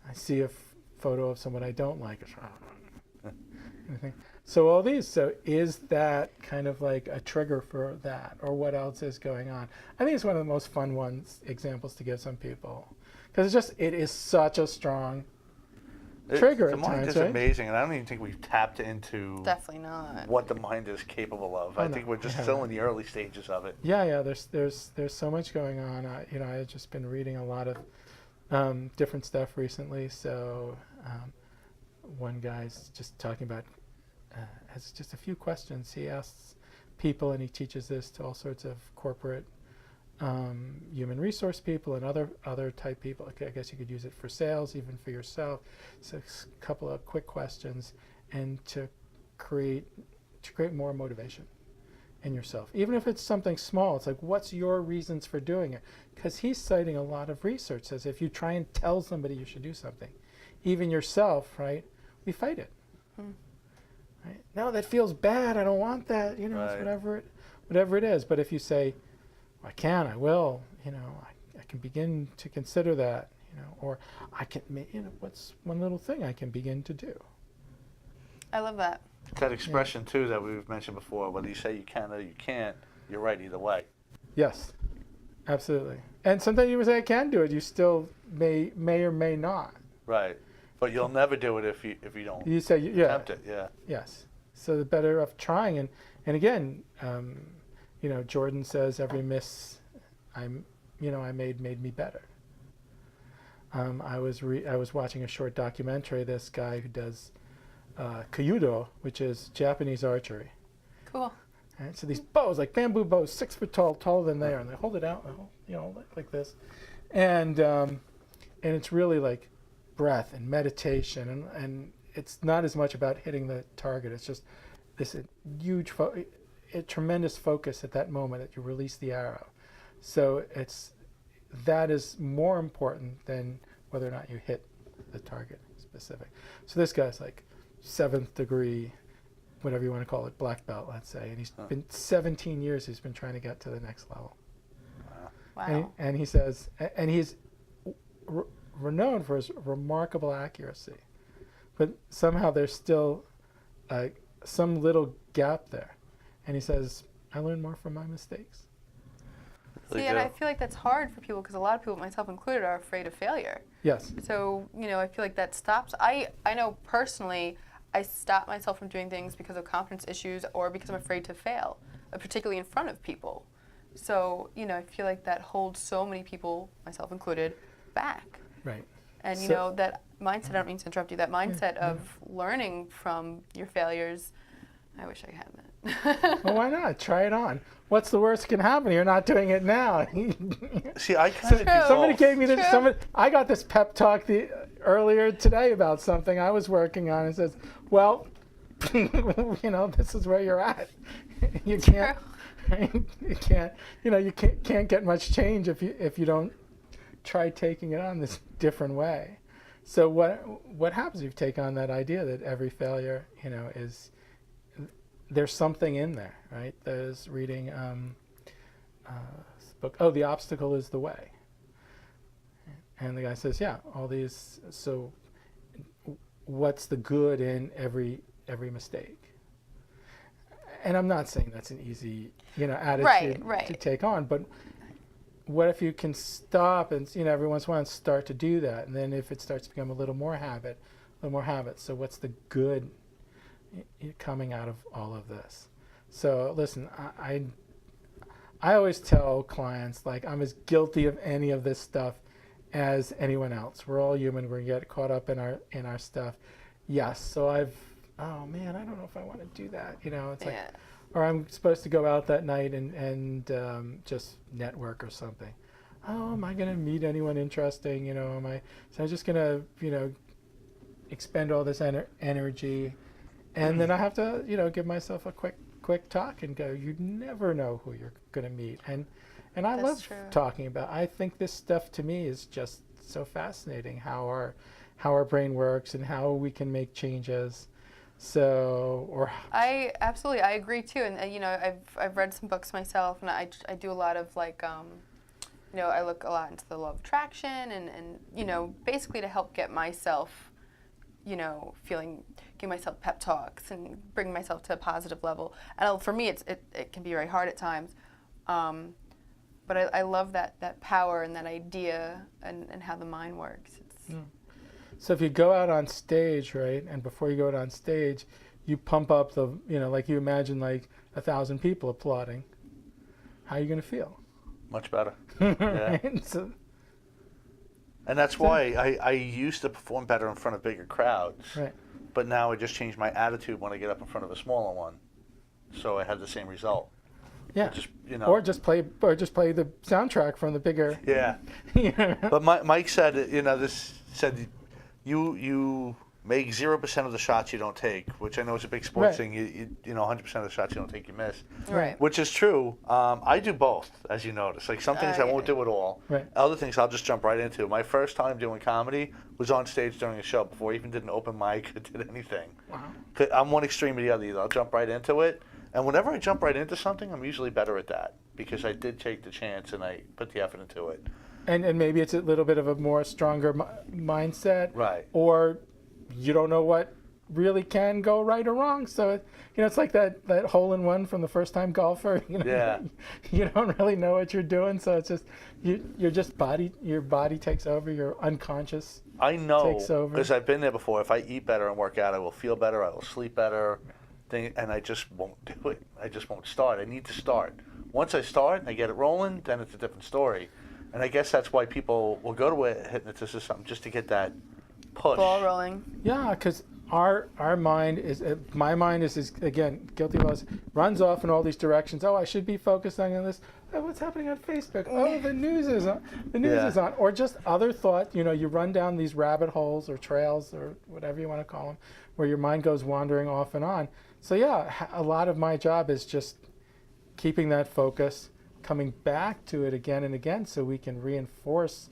I see a photo of someone I don't like. Anything. So all these. So is that kind of like a trigger for that, or what else is going on? I think it's one of the most fun examples to give some people, because it is such a strong trigger The at mind times, is right? amazing, and I don't even think we've tapped into Definitely not. what the mind is capable of. Oh, I no, think we're just we still haven't. in the early stages of it. Yeah. There's so much going on. I've just been reading a lot of different stuff recently. So one guy's just talking about has just a few questions. He asks people, and he teaches this to all sorts of corporate human resource people and other type people. Okay, I guess you could use it for sales, even for yourself. So a couple of quick questions, and to create more motivation in yourself, even if it's something small. It's like, what's your reasons for doing it? Because he's citing a lot of research says if you try and tell somebody you should do something, even yourself, right, we fight it. Right? No, that feels bad. I don't want that. You know, it's Right. whatever it is. But if you say, I can, I will. You know, I can begin to consider that. You know, or I can. You know, what's one little thing I can begin to do? I love that. That expression too that we've mentioned before, whether you say you can or you can't, you're right either way. Yes, absolutely. And sometimes you say I can do it. You still may or may not. Right. But you'll never do it if you don't You say yeah. attempt it. Yeah. Yes. So the better of trying, and again, you know, Jordan says every miss I made me better. I was watching a short documentary. This guy who does kyudo, which is Japanese archery. Cool. Right? So these bows, like bamboo bows, 6 foot tall, taller than they are, and they hold it out, you know, like this, and it's really like breath and meditation, and it's not as much about hitting the target. It's just this huge, tremendous focus at that moment that you release the arrow. So that is more important than whether or not you hit the target specific. So this guy's like 7th degree, whatever you want to call it, black belt, let's say, and he's been 17 years. He's been trying to get to the next level. Wow. And he says, and he's renowned for his remarkable accuracy, but somehow there's still some little gap there. And he says, I learn more from my mistakes. See, and I feel like that's hard for people because a lot of people, myself included, are afraid of failure. Yes. So, you know, I feel like that stops. I know personally, I stop myself from doing things because of confidence issues or because I'm afraid to fail, particularly in front of people. So, you know, I feel like that holds so many people, myself included, back. Right. And, you So- know, that mindset, I don't mean to interrupt you, that mindset of learning from your failures, I wish I had that. Well, why not? Try it on. What's the worst that can happen? You're not doing it now. See, I kind of do Somebody both. gave me this. True. I got this pep talk earlier today about something I was working on. It says, "Well, you know, this is where you're at. You can't, you can't, you know, you can't get much change if you don't try taking it on this different way." So what happens if you take on that idea that every failure, you know, there's something in there, right? There's reading this book. Oh, The Obstacle is the Way. And the guy says, yeah, all these. So, what's the good in every mistake? And I'm not saying that's an easy, you know, attitude Right. to take on, but what if you can stop and, you know, every once in a while start to do that, and then if it starts to become a little more habit. So what's the good coming out of all of this? So listen, I always tell clients, like, I'm as guilty of any of this stuff as anyone else. We're all human. We get caught up in our stuff. Yes. So oh man, I don't know if I want to do that. You know, it's like, or I'm supposed to go out that night and just network or something. Oh, am I going to meet anyone interesting? You know, so I'm just going to, you know, expend all this energy, and then I have to, you know, give myself a quick talk and go, you never know who you're going to meet. And I That's love true. talking about, I think this stuff to me is just so fascinating, how our brain works and how we can make changes. So, I agree too. And you know, I've read some books myself, and I do a lot of like, you know, I look a lot into the law of attraction and you know, basically to help get myself, you know, give myself pep talks and bring myself to a positive level. And for me, it can be very hard at times. But I love that power and that idea and how the mind works. So if you go out on stage, right, and before you go out on stage, you pump up the, you know, like you imagine like 1,000 people applauding. How are you going to feel? Much better. Yeah. Right? So, And that's why I used to perform better in front of bigger crowds. right. But now I just changed my attitude when I get up in front of a smaller one. So I had the same result. Yeah. Just, you know. Or just play the soundtrack from the bigger. Yeah. You know? But Mike said, you know, you make 0% of the shots you don't take, which I know is a big sports Right. thing. You know, 100% of the shots you don't take, you miss. Right. Which is true. I do both, as you notice. Like some things I won't do at all. Right. Other things I'll just jump right into. My first time doing comedy was on stage during a show before I even did an open mic or did anything. Wow. 'Cause I'm one extreme or the other. Either I'll jump right into it. And whenever I jump right into something, I'm usually better at that because I did take the chance and I put the effort into it. And maybe it's a little bit of a more stronger mindset. Right. Or you don't know what really can go right or wrong. So, you know, it's like that hole in one from the first time golfer. You know, Yeah. You don't really know what you're doing. So it's just, your body takes over, your unconscious. I know Takes over. because I've been there before. If I eat better and work out, I will feel better. I will sleep better. And I just won't do it. I just won't start. I need to start. Once I start and I get it rolling, then it's a different story. And I guess that's why people will go to a hypnotist or something just to get that push. Ball rolling. Yeah, because our mind is, my mind is again, guilty of us, runs off in all these directions. Oh, I should be focusing on this. Oh, what's happening on Facebook? Oh, the news is on. The news Yeah. is on. Or just other thought. You know, you run down these rabbit holes or trails or whatever you want to call them, where your mind goes wandering off and on. So yeah, a lot of my job is just keeping that focus, coming back to it again and again, so we can reinforce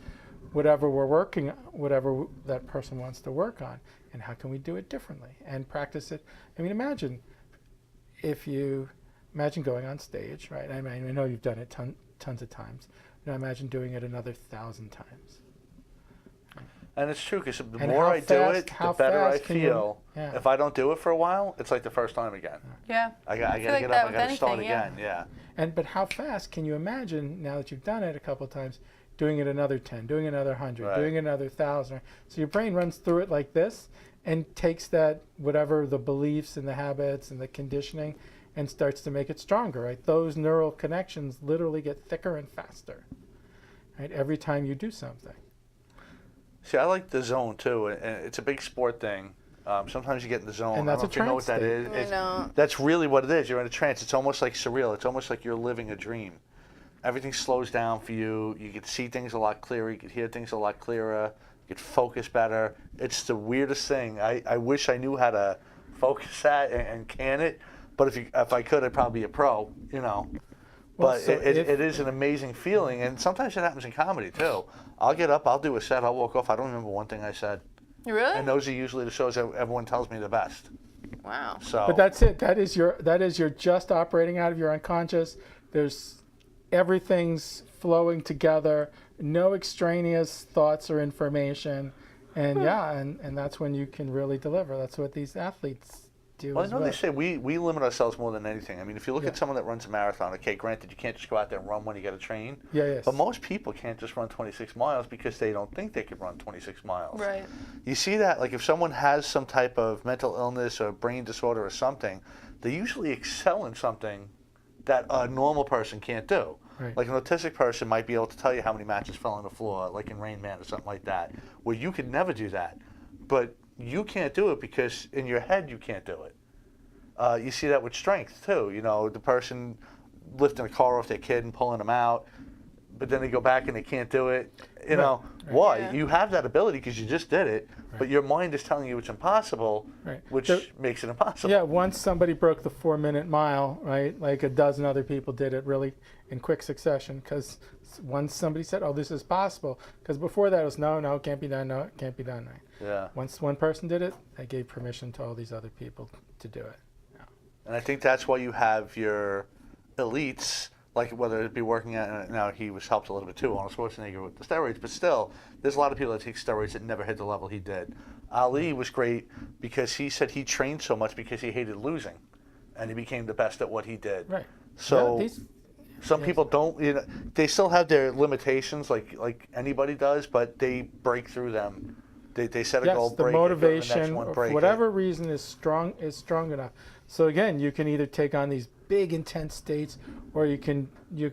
whatever we're working, whatever that person wants to work on, and how can we do it differently and practice it. I mean, imagine going on stage, right? I mean, I know you've done it tons of times. Now imagine doing it another 1,000 times. And it's true because the And more how I do fast- it, the how better I fast can you- feel. yeah. If I don't do it for a while, it's like the first time again. Yeah. I got to feel get like up. that I with got to start anything, yeah. again. Yeah. But how fast can you imagine, now that you've done it a couple of times, doing it another 10, doing another 100, Right. doing another 1,000? So your brain runs through it like this and takes that, whatever the beliefs and the habits and the conditioning, and starts to make it stronger, right? Those neural connections literally get thicker and faster, right? Every time you do something. See, I like the zone too, and it's a big sport thing. Sometimes you get in the zone. And that's I don't know if you know what that is. I know. That's really what it is. You're in a trance. It's almost like surreal. It's almost like you're living a dream. Everything slows down for you. You can see things a lot clearer. You can hear things a lot clearer. You can focus better. It's the weirdest thing. I wish I knew how to focus that and can it. But if I could, I'd probably be a pro, you know. Well, But so it is an amazing feeling. And sometimes it happens in comedy, too. I'll get up, I'll do a set, I'll walk off. I don't remember one thing I said. Really? And those are usually the shows that everyone tells me the best. Wow. So, But that's it. That is your just operating out of your unconscious. There's everything's flowing together. No extraneous thoughts or information, and and that's when you can really deliver. That's what these athletes do. well, I as know well. they say we limit ourselves more than anything. I mean, if you look Yeah. at someone that runs a marathon, okay, granted, you can't just go out there and run when you got to train. Yeah, yes. But most people can't just run 26 miles because they don't think they could run 26 miles. Right. You see that, like if someone has some type of mental illness or brain disorder or something, they usually excel in something that a normal person can't do. Right. Like an autistic person might be able to tell you how many matches fell on the floor, like in Rain Man or something like that, where you could never do that. But you can't do it because in your head you can't do it. You see that with strength too. You know, the person lifting a car off their kid and pulling them out, but then they go back and they can't do it. You know, why? Yeah. You have that ability because you just did it, but your mind is telling you it's impossible, Right. which There- makes it impossible. Yeah, once somebody broke the 4-minute mile, right? Like a dozen other people did it really in quick succession because once somebody said, "Oh, this is possible," because before that it was no, it can't be done, no, it can't be done, right? Yeah. Once one person did it, they gave permission to all these other people to do it. And I think that's why you have your elites, like whether it be working at, now he was helped a little bit too, Arnold Schwarzenegger with the steroids, but still, there's a lot of people that take steroids that never hit the level he did. Ali was great because he said he trained so much because he hated losing, and he became the best at what he did. Right. So Yeah, these- some people don't, you know, they still have their limitations like anybody does, but they break through them. They set a goal, yes, the break it, go to the next motivation, one, or break for it. whatever reason, is strong enough. So again, you can either take on these big intense states, or you can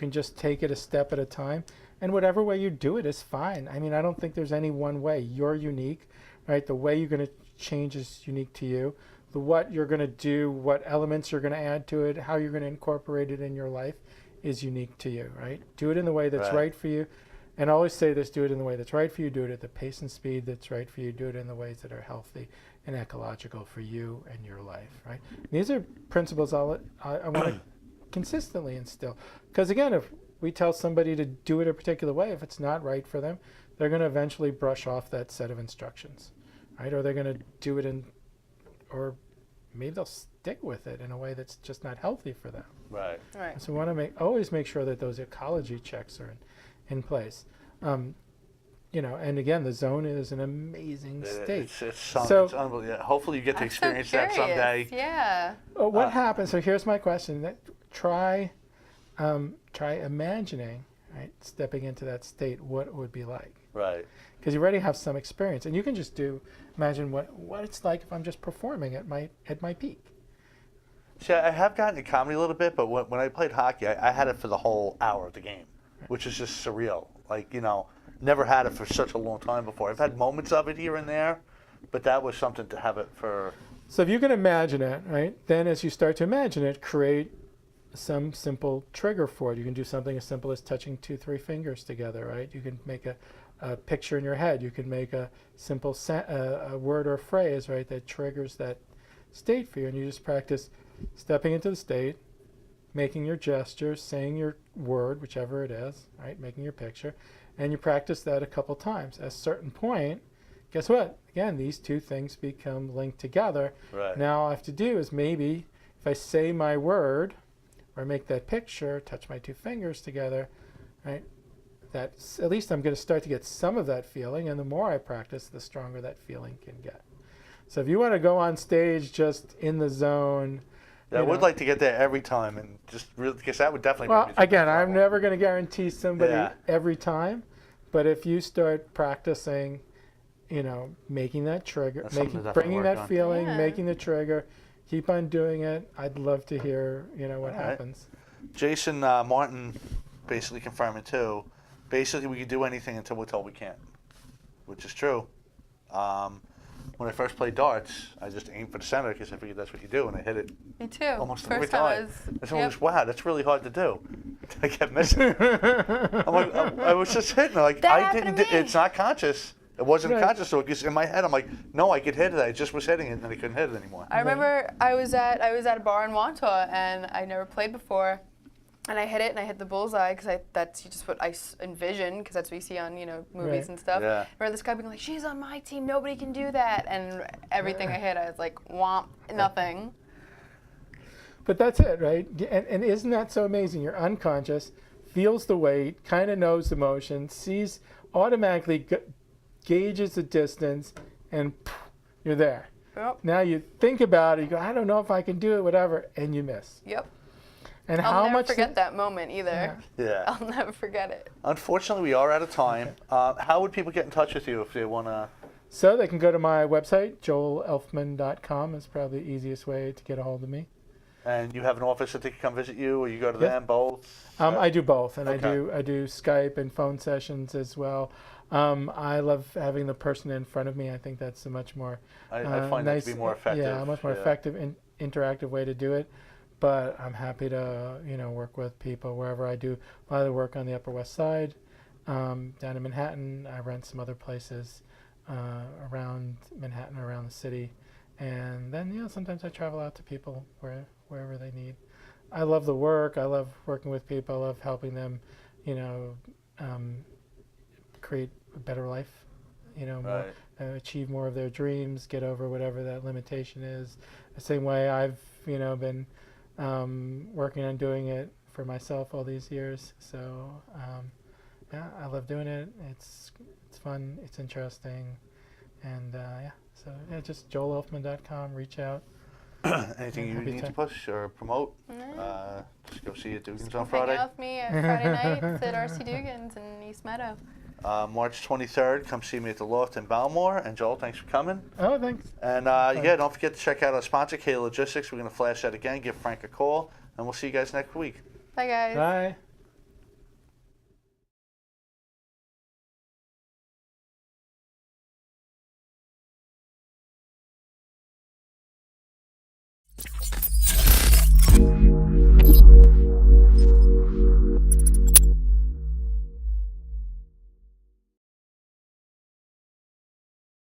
just take it a step at a time. And whatever way you do it is fine. I mean, I don't think there's any one way. You're unique, right? The way you're going to change is unique to you. The what you're going to do, what elements you're going to add to it, how you're going to incorporate it in your life is unique to you, right? Do it in the way that's Right. right for you. And I always say this, do it in the way that's right for you, do it at the pace and speed that's right for you, do it in the ways that are healthy and ecological for you and your life, right? And these are principles I want to consistently instill. Because again, if we tell somebody to do it a particular way, if it's not right for them, they're going to eventually brush off that set of instructions, right? Or they're going to do it or maybe they'll stick with it in a way that's just not healthy for them. Right. Right. So we want to always make sure that those ecology checks are in place. You know, and again, the zone is an amazing state. It's unbelievable. Yeah, hopefully you get to I'm experience so that someday. curious. Yeah. What happens? So here's my question: try imagining, right, stepping into that state, what it would be like. Right. Because you already have some experience, and you can just imagine what it's like if I'm just performing at my peak. See, I have gotten into comedy a little bit, but when I played hockey, I had it for the whole hour of the game, which is just surreal. Like, you know, never had it for such a long time before. I've had moments of it here and there, but that was something to have it for. So if you can imagine it, right, then as you start to imagine it, create some simple trigger for it. You can do something as simple as touching 2-3 fingers together, right? You can make a picture in your head. You can make a simple a word or phrase, right, that triggers that state for you. And you just practice stepping into the state, making your gestures, saying your word, whichever it is, right, making your picture. And you practice that a couple times. At a certain point, guess what? Again, these two things become linked together. Right. Now all I have to do is maybe if I say my word or make that picture, touch my 2 fingers together, right? That's at least I'm going to start to get some of that feeling, and the more I practice, the stronger that feeling can get. So if you want to go on stage just in the zone, I would like to get there every time, and just really, because that would definitely. well, make me again, I'm trouble. never going to guarantee somebody Yeah. every time, but if you start practicing, you know, making that trigger, That's something to definitely bringing work that on. feeling, Yeah. making the trigger, keep on doing it. I'd love to hear, you know, what All right. happens. Jason Martin basically confirming too. Basically, we can do anything until we're told we can't, which is true. When I first played darts, I just aimed for the center because I figured that's what you do, and I hit it Me too. almost every First time I time. was. And someone Yep. goes, "Wow, that's really hard to do." I kept missing. I'm like, I was just hitting. Like That I happened didn't. to me. It's not conscious. It wasn't Right. conscious. So because in my head, I'm like, no, I could hit it. I just was hitting it, and then I couldn't hit it anymore. I remember I was at a bar in Wantua and I never played before, and I hit it and I hit the bullseye because that's just what I envision because that's what you see on movies Right. and stuff. Yeah. I remember this guy being like, "She's on my team, nobody can do that," and everything I hit, I was like, "Womp, nothing." But that's it, right? And isn't that so amazing? You're unconscious, feels the weight, kind of knows the motion, sees automatically gauges the distance, and you're there. Yep. Now you think about it, you go, I don't know if I can do it, whatever, and you miss. Yep. And I'll how never much forget that moment either. Yeah. I'll never forget it. Unfortunately, we are out of time. How would people get in touch with you if they want to? So they can go to my website, joelelfman.com is probably the easiest way to get a hold of me. And you have an office that they can come visit you, or you go to Yes. them, both? I do both, and Okay. I do Skype and phone sessions as well. I love having the person in front of me. I think that's a much more I find that to be more effective. Yeah, a much more effective, interactive way to do it. But I'm happy to work with people wherever I do. A lot of the work on the Upper West Side, down in Manhattan. I rent some other places around Manhattan, around the city, and then sometimes I travel out to people wherever they need. I love the work. I love working with people. I love helping them, create a better life. More, achieve more of their dreams, get over whatever that limitation is. The same way I've been working on doing it for myself all these years. So yeah, I love doing it. It's fun. It's interesting, and So yeah, just joelelfman.com. Reach out. Anything you Happy need to. to push or promote? No. Just go see you at Dugan's Come on hang Friday. out with me at Friday nights at RC Dugan's in East Meadow. March 23rd, come see me at the Loft in Balmore. And Joel, thanks for coming. Oh, thanks. And yeah, don't forget to check out our sponsor, K Logistics. We're going to flash that again. Give Frank a call, and we'll see you guys next week. Bye, guys. Bye.